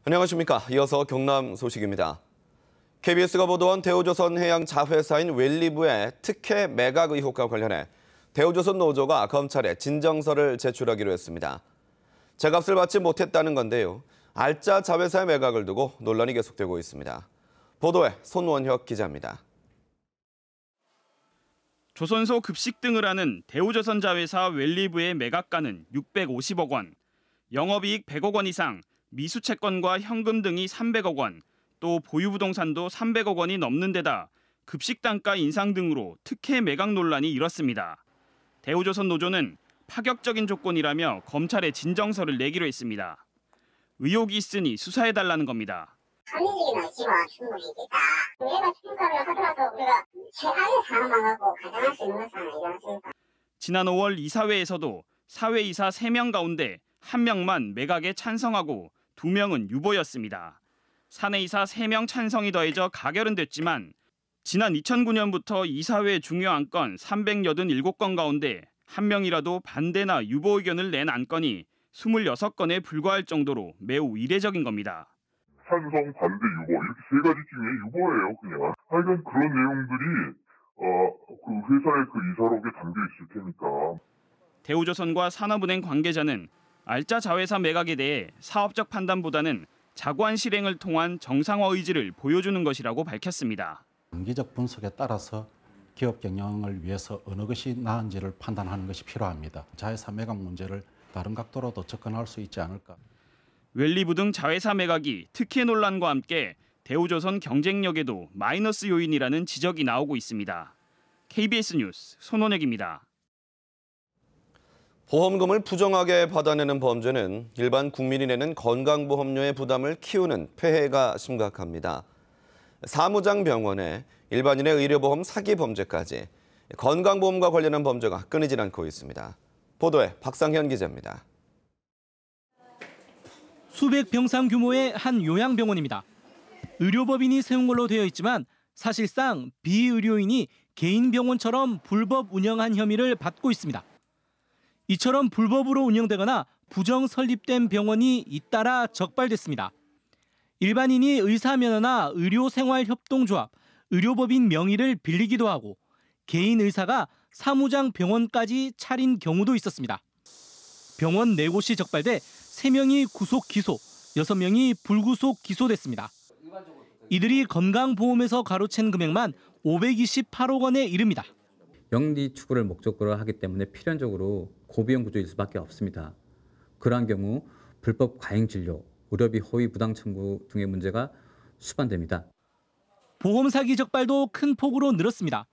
안녕하십니까. 이어서 경남 소식입니다. KBS가 보도한 대우조선 해양 자회사인 웰리브의 특혜 매각 의혹과 관련해 대우조선 노조가 검찰에 진정서를 제출하기로 했습니다. 제값을 받지 못했다는 건데요. 알짜 자회사의 매각을 두고 논란이 계속되고 있습니다. 보도에 손원혁 기자입니다. 조선소 급식 등을 하는 대우조선 자회사 웰리브의 매각가는 650억 원, 영업이익 100억 원 이상, 미수채권과 현금 등이 300억 원, 또 보유부동산도 300억 원이 넘는 데다 급식 단가 인상 등으로 특혜 매각 논란이 일었습니다. 대우조선 노조는 파격적인 조건이라며 검찰에 진정서를 내기로 했습니다. 의혹이 있으니 수사해달라는 겁니다. 합리적인 의지와 충분히 있겠다. 내가 평가를 하더라도 우리가 최악의 상황만 갖고 가정할 수 있는 것은 아니지 않습니까? 지난 5월 이사회에서도 사회이사 3명 가운데 1명만 매각에 찬성하고 2명은 유보였습니다. 사내이사 3명 찬성이 더해져 가결은 됐지만 지난 2009년부터 이사회 중요 안건 387건 가운데 1명이라도 반대나 유보 의견을 낸 안건이 26건에 불과할 정도로 매우 이례적인 겁니다. 찬성, 반대, 유보 이렇게 세 가지 중에 유보예요, 그냥. 하여간 그런 내용들이 그 회사의 그 이사록에 담겨 있을 테니까. 대우조선과 산업은행 관계자는 알짜 자회사 매각에 대해 사업적 판단보다는 자관 실행을 통한 정상화 의지를 보여주는 것이라고 밝혔습니다. 장기적 분석에 따라서 기업 경영을 위해서 어느 것이 나은지를 판단하는 것이 필요합니다. 자회사 매각 문제를 다른 각도로도 접근할 수 있지 않을까. 웰리브 등 자회사 매각이 특혜 논란과 함께 대우조선 경쟁력에도 마이너스 요인이라는 지적이 나오고 있습니다. KBS 뉴스 손원혁입니다. 보험금을 부정하게 받아내는 범죄는 일반 국민이 내는 건강보험료의 부담을 키우는 폐해가 심각합니다. 사무장병원에 일반인의 의료보험 사기 범죄까지 건강보험과 관련한 범죄가 끊이질 않고 있습니다. 보도에 박상현 기자입니다. 수백 병상 규모의 한 요양병원입니다. 의료법인이 세운 걸로 되어 있지만 사실상 비의료인이 개인 병원처럼 불법 운영한 혐의를 받고 있습니다. 이처럼 불법으로 운영되거나 부정 설립된 병원이 잇따라 적발됐습니다. 일반인이 의사면허나 의료생활협동조합, 의료법인 명의를 빌리기도 하고 개인 의사가 사무장 병원까지 차린 경우도 있었습니다. 병원 4곳이 적발돼 3명이 구속 기소, 6명이 불구속 기소됐습니다. 이들이 건강보험에서 가로챈 금액만 528억 원에 이릅니다. 영리 추구를 목적으로 하기 때문에 필연적으로 고비용 구조일 수밖에 없습니다. 그러한 경우 불법 과잉 진료, 의료비 허위 부당 청구 등의 문제가 수반됩니다. 보험 사기 적발도 큰 폭으로 늘었습니다.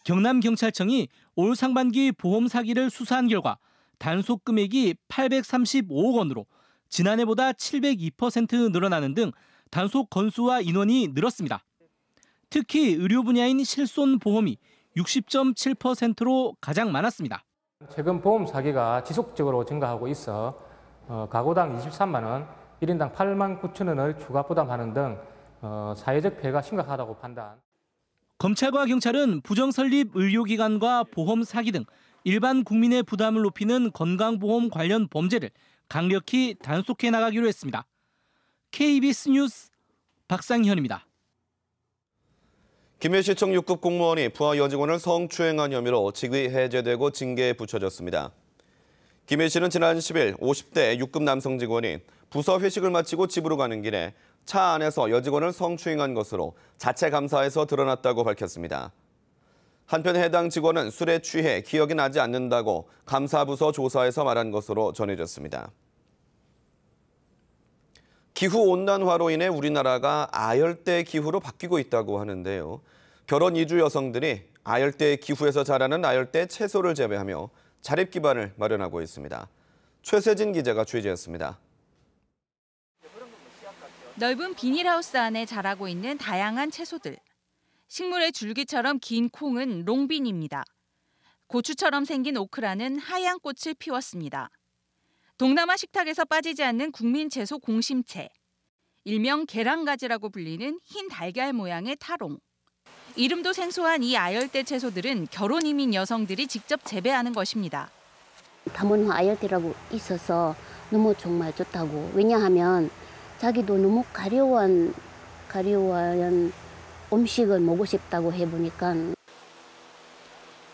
경남경찰청이 올 상반기 보험 사기를 수사한 결과 단속 금액이 835억 원으로 지난해보다 702% 늘어나는 등 단속 건수와 인원이 늘었습니다. 특히 의료 분야인 실손보험이 60.7%로 가장 많았습니다. 최근 보험 사기가 지속적으로 증가하고 있어 가구당 23만 원, 1인당 8만 9천 원을 추가 부담하는 등 사회적 피해가 심각하다고 판단. 검찰과 경찰은 부정설립 의료기관과 보험 사기 등 일반 국민의 부담을 높이는 건강보험 관련 범죄를 강력히 단속해 나가기로 했습니다. KBS 뉴스 박상현입니다. 김해시청 6급 공무원이 부하 여직원을 성추행한 혐의로 직위 해제되고 징계에 붙여졌습니다. 김해시는 지난 10일 50대 6급 남성 직원이 부서 회식을 마치고 집으로 가는 길에 차 안에서 여직원을 성추행한 것으로 자체 감사에서 드러났다고 밝혔습니다. 한편 해당 직원은 술에 취해 기억이 나지 않는다고 감사부서 조사에서 말한 것으로 전해졌습니다. 기후온난화로 인해 우리나라가 아열대 기후로 바뀌고 있다고 하는데요. 결혼 이주 여성들이 아열대 기후에서 자라는 아열대 채소를 재배하며 자립 기반을 마련하고 있습니다. 최세진 기자가 취재했습니다. 넓은 비닐하우스 안에 자라고 있는 다양한 채소들. 식물의 줄기처럼 긴 콩은 롱빈입니다. 고추처럼 생긴 오크라는 하얀 꽃을 피웠습니다. 동남아 식탁에서 빠지지 않는 국민 채소 공심채. 일명 계란가지라고 불리는 흰 달걀 모양의 타롱. 이름도 생소한 이 아열대 채소들은 결혼 이민 여성들이 직접 재배하는 것입니다. 다문화 아열대라고 있어서 너무 정말 좋다고. 왜냐하면 자기도 너무 가려운 음식을 먹고 싶다고 해보니까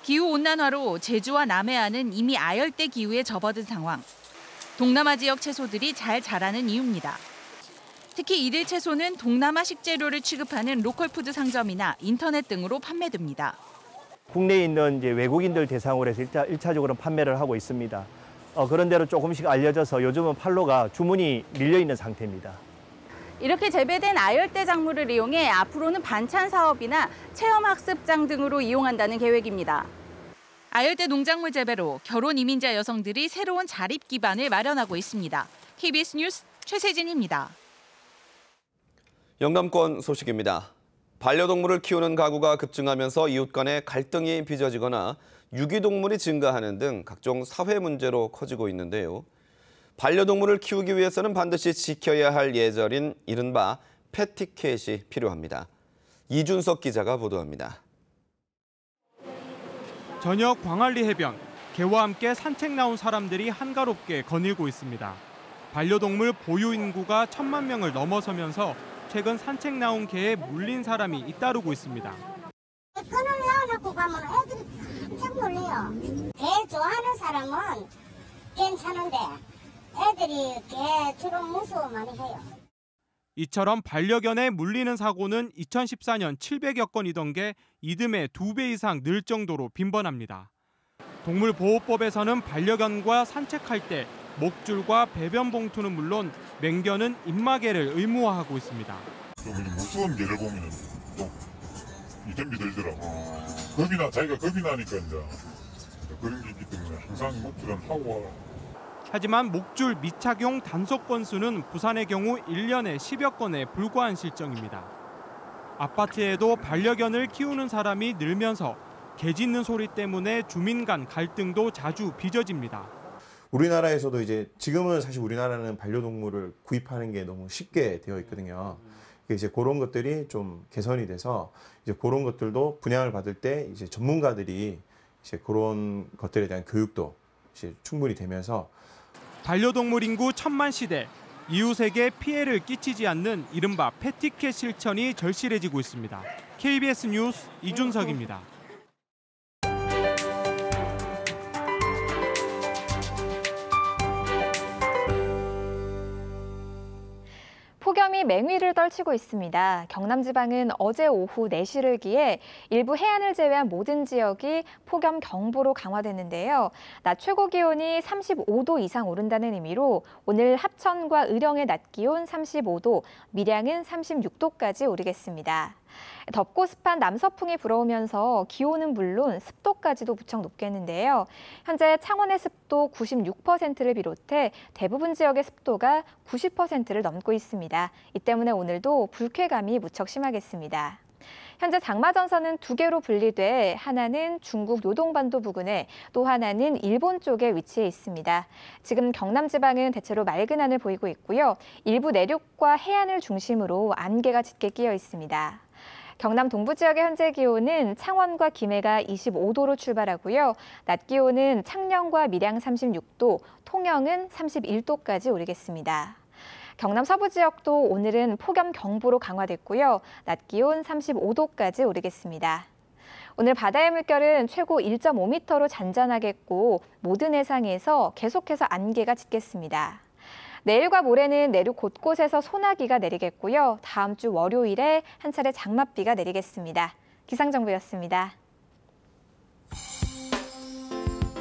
기후온난화로 제주와 남해안은 이미 아열대 기후에 접어든 상황. 동남아 지역 채소들이 잘 자라는 이유입니다. 특히 이들 채소는 동남아 식재료를 취급하는 로컬푸드 상점이나 인터넷 등으로 판매됩니다. 국내에 있는 이제 외국인들 대상으로 해서 일차적으로 판매를 하고 있습니다. 그런대로 조금씩 알려져서 요즘은 팔로가 주문이 밀려 있는 상태입니다. 이렇게 재배된 아열대 작물을 이용해 앞으로는 반찬 사업이나 체험학습장 등으로 이용한다는 계획입니다. 아열대 농작물 재배로 결혼 이민자 여성들이 새로운 자립 기반을 마련하고 있습니다. KBS 뉴스 최세진입니다. 영남권 소식입니다. 반려동물을 키우는 가구가 급증하면서 이웃 간의 갈등이 빚어지거나 유기동물이 증가하는 등 각종 사회 문제로 커지고 있는데요. 반려동물을 키우기 위해서는 반드시 지켜야 할 예절인 이른바 패티켓이 필요합니다. 이준석 기자가 보도합니다. 저녁 광안리 해변, 개와 함께 산책 나온 사람들이 한가롭게 거닐고 있습니다. 반려동물 보유 인구가 1,000만 명을 넘어서면서 최근 산책 나온 개에 물린 사람이 잇따르고 있습니다. 끈을 넣어놓고 가면 애들이 깜짝 놀래요. 개 좋아하는 사람은 괜찮은데 애들이 개 주로 무서워 많이 해요. 이처럼 반려견에 물리는 사고는 2014년 700여 건이던 게 이듬해 2배 이상 늘 정도로 빈번합니다. 동물보호법에서는 반려견과 산책할 때 목줄과 배변 봉투는 물론 맹견은 입마개를 의무화하고 있습니다. 무서운 개를 보면 또 이점이 들더라고. 자기가 겁이 나니까 이제 그런 게 있기 때문에 항상 목줄은 하고. 하지만 목줄 미착용 단속 건수는 부산의 경우 1년에 10여 건에 불과한 실정입니다. 아파트에도 반려견을 키우는 사람이 늘면서 개 짖는 소리 때문에 주민 간 갈등도 자주 빚어집니다. 우리나라에서도 이제 지금은 사실 우리나라는 반려동물을 구입하는 게 너무 쉽게 되어 있거든요. 이제 그런 것들이 좀 개선이 돼서 이제 그런 것들도 분양을 받을 때 이제 전문가들이 이제 그런 것들에 대한 교육도 이제 충분히 되면서 반려동물 인구 1,000만 시대, 이웃에게 피해를 끼치지 않는 이른바 패티켓 실천이 절실해지고 있습니다. KBS 뉴스 이준석입니다. 폭염이 맹위를 떨치고 있습니다. 경남 지방은 어제 오후 4시를 기해 일부 해안을 제외한 모든 지역이 폭염 경보로 강화됐는데요. 낮 최고 기온이 35도 이상 오른다는 의미로 오늘 합천과 의령의 낮 기온 35도, 밀양은 36도까지 오르겠습니다. 덥고 습한 남서풍이 불어오면서 기온은 물론 습도까지도 무척 높겠는데요. 현재 창원의 습도 96%를 비롯해 대부분 지역의 습도가 90%를 넘고 있습니다. 이 때문에 오늘도 불쾌감이 무척 심하겠습니다. 현재 장마전선은 2개로 분리돼 하나는 중국 노동반도 부근에 또 하나는 일본 쪽에 위치해 있습니다. 지금 경남 지방은 대체로 맑은 하늘 보이고 있고요. 일부 내륙과 해안을 중심으로 안개가 짙게 끼어 있습니다. 경남 동부 지역의 현재 기온은 창원과 김해가 25도로 출발하고요. 낮 기온은 창녕과 밀양 36도, 통영은 31도까지 오르겠습니다. 경남 서부 지역도 오늘은 폭염 경보로 강화됐고요. 낮 기온 35도까지 오르겠습니다. 오늘 바다의 물결은 최고 1.5m로 잔잔하겠고 모든 해상에서 계속해서 안개가 짙겠습니다. 내일과 모레는 내륙 곳곳에서 소나기가 내리겠고요. 다음 주 월요일에 한 차례 장맛비가 내리겠습니다. 기상정보였습니다.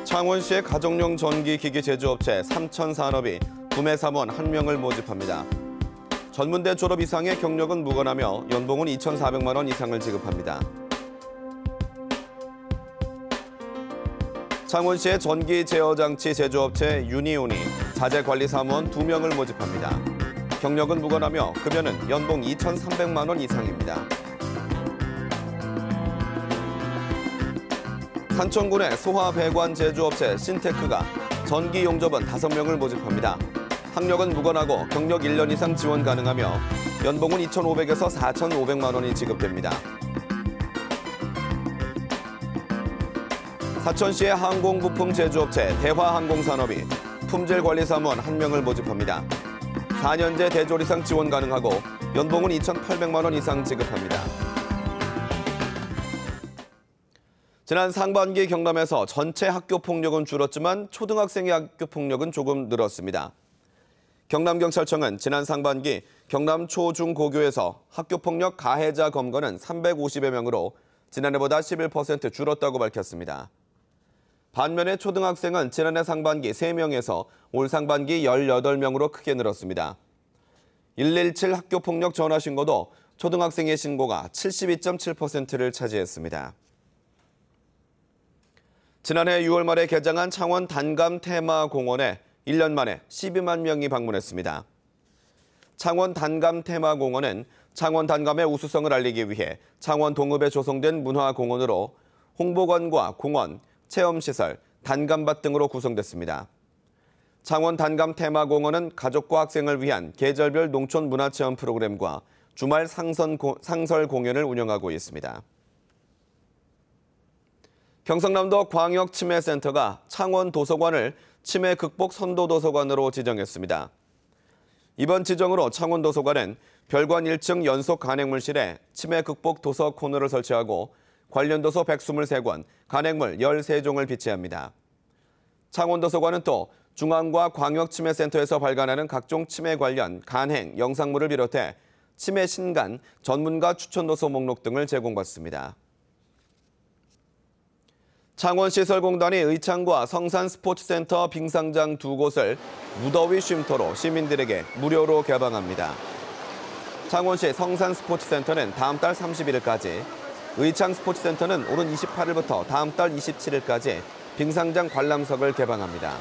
창원시의 가정용 전기기기 제조업체 삼천산업이 구매 사무원 1명을 모집합니다. 전문대 졸업 이상의 경력은 무관하며 연봉은 2,400만 원 이상을 지급합니다. 창원시의 전기 제어장치 제조업체 유니온이 자재관리사무원 2명을 모집합니다. 경력은 무관하며 급여는 연봉 2,300만 원 이상입니다. 산청군의 소화배관 제조업체 신테크가 전기 용접원 5명을 모집합니다. 학력은 무관하고 경력 1년 이상 지원 가능하며 연봉은 2,500에서 4,500만 원이 지급됩니다. 사천시의 항공부품 제조업체 대화항공산업이 품질관리사무원 1명을 모집합니다. 4년제 대졸 이상 지원 가능하고 연봉은 2,800만 원 이상 지급합니다. 지난 상반기 경남에서 전체 학교 폭력은 줄었지만 초등학생의 학교 폭력은 조금 늘었습니다. 경남경찰청은 지난 상반기 경남 초, 중, 고교에서 학교폭력 가해자 검거는 350여 명으로 지난해보다 11% 줄었다고 밝혔습니다. 반면에 초등학생은 지난해 상반기 3명에서 올 상반기 18명으로 크게 늘었습니다. 117 학교폭력 전화 신고도 초등학생의 신고가 72.7%를 차지했습니다. 지난해 6월 말에 개장한 창원 단감 테마공원에 1년 만에 12만 명이 방문했습니다. 창원 단감 테마공원은 창원 단감의 우수성을 알리기 위해 창원 동읍에 조성된 문화공원으로 홍보관과 공원, 체험시설, 단감밭 등으로 구성됐습니다. 창원 단감 테마공원은 가족과 학생을 위한 계절별 농촌 문화체험 프로그램과 주말 상설 공연을 운영하고 있습니다. 경상남도 광역치매센터가 창원 도서관을 치매 극복 선도 도서관으로 지정했습니다. 이번 지정으로 창원 도서관은 별관 1층 연속 간행물실에 치매 극복 도서 코너를 설치하고 관련 도서 123권, 간행물 13종을 비치합니다. 창원 도서관은 또 중앙과 광역치매센터에서 발간하는 각종 치매 관련 간행, 영상물을 비롯해 치매 신간, 전문가 추천 도서 목록 등을 제공받습니다. 창원시설공단이 의창과 성산스포츠센터 빙상장 2곳을 무더위 쉼터로 시민들에게 무료로 개방합니다. 창원시 성산스포츠센터는 다음 달 31일까지, 의창스포츠센터는 오는 28일부터 다음 달 27일까지 빙상장 관람석을 개방합니다.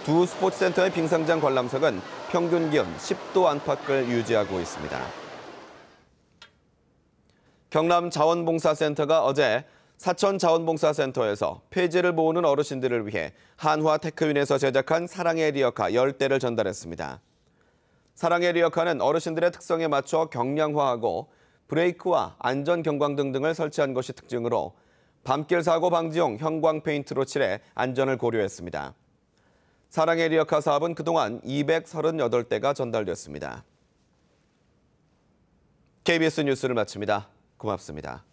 두 스포츠센터의 빙상장 관람석은 평균 기온 10도 안팎을 유지하고 있습니다. 경남자원봉사센터가 어제 사천자원봉사센터에서 폐지를 모으는 어르신들을 위해 한화 테크윈에서 제작한 사랑의 리어카 10대를 전달했습니다. 사랑의 리어카는 어르신들의 특성에 맞춰 경량화하고 브레이크와 안전 경광등 등을 설치한 것이 특징으로 밤길 사고 방지용 형광 페인트로 칠해 안전을 고려했습니다. 사랑의 리어카 사업은 그동안 238대가 전달됐습니다. KBS 뉴스를 마칩니다. 고맙습니다.